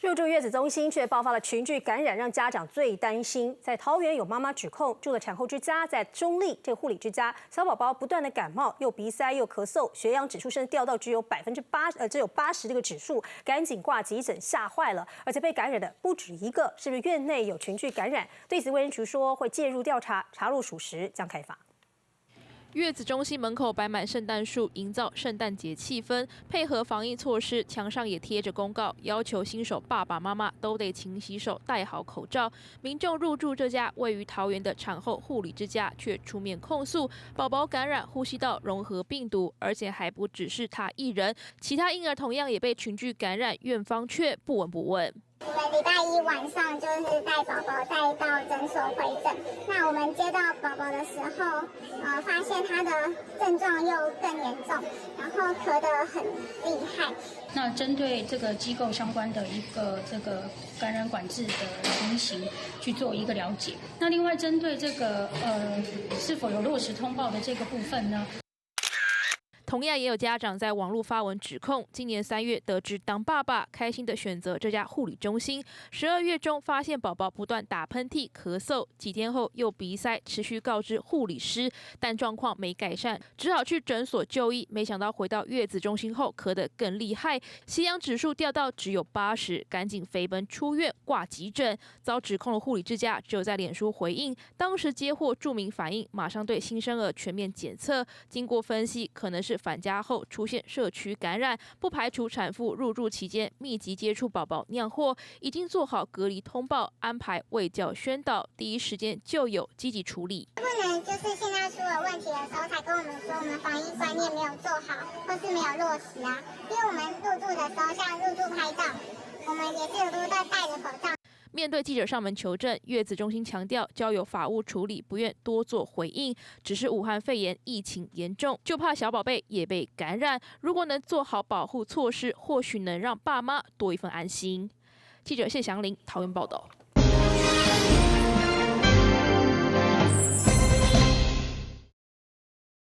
入住月子中心却爆发了群聚感染，让家长最担心。在桃园有妈妈指控，住的产后之家在中立这个护理之家，小宝宝不断的感冒，又鼻塞又咳嗽，血氧指数甚至掉到只有80%，只有80这个指数，赶紧挂急诊，吓坏了。而且被感染的不止一个，是不是院内有群聚感染？对此，卫生局说会介入调查，查入属实将开罚。 月子中心门口摆满圣诞树，营造圣诞节气氛。配合防疫措施，墙上也贴着公告，要求新手爸爸妈妈都得勤洗手、戴好口罩。民众入住这家位于桃园的产后护理之家，却出面控诉宝宝感染呼吸道融合病毒，而且还不只是他一人，其他婴儿同样也被群聚感染，院方却不闻不问。 我们礼拜一晚上就是带宝宝带到诊所回诊。那我们接到宝宝的时候，发现他的症状又更严重，然后咳得很厉害。那针对这个机构相关的一个这个感染管制的情形去做一个了解。那另外针对这个是否有落实通报的这个部分呢？ 同样也有家长在网络发文指控，今年3月得知当爸爸，开心的选择这家护理中心。12月中发现宝宝不断打喷嚏、咳嗽，几天后又鼻塞，持续告知护理师，但状况没改善，只好去诊所就医。没想到回到月子中心后咳得更厉害，血氧指数掉到只有80，赶紧飞奔出院挂急诊。遭指控的护理之家只有在脸书回应，当时接获著名反映，马上对新生儿全面检测，经过分析，可能是 返家后出现社区感染，不排除产妇入住期间密集接触宝宝酿祸，已经做好隔离通报，安排卫教宣导，第一时间就有积极处理。不能就是现在出了问题的时候才跟我们说我们防疫观念没有做好，或是没有落实啊。因为我们入住的时候，像入住拍照，我们也是都在戴着口罩。 面对记者上门求证，月子中心强调交由法务处理，不愿多做回应。只是武汉肺炎疫情严重，就怕小宝贝也被感染。如果能做好保护措施，或许能让爸妈多一份安心。记者谢祥林桃园报道。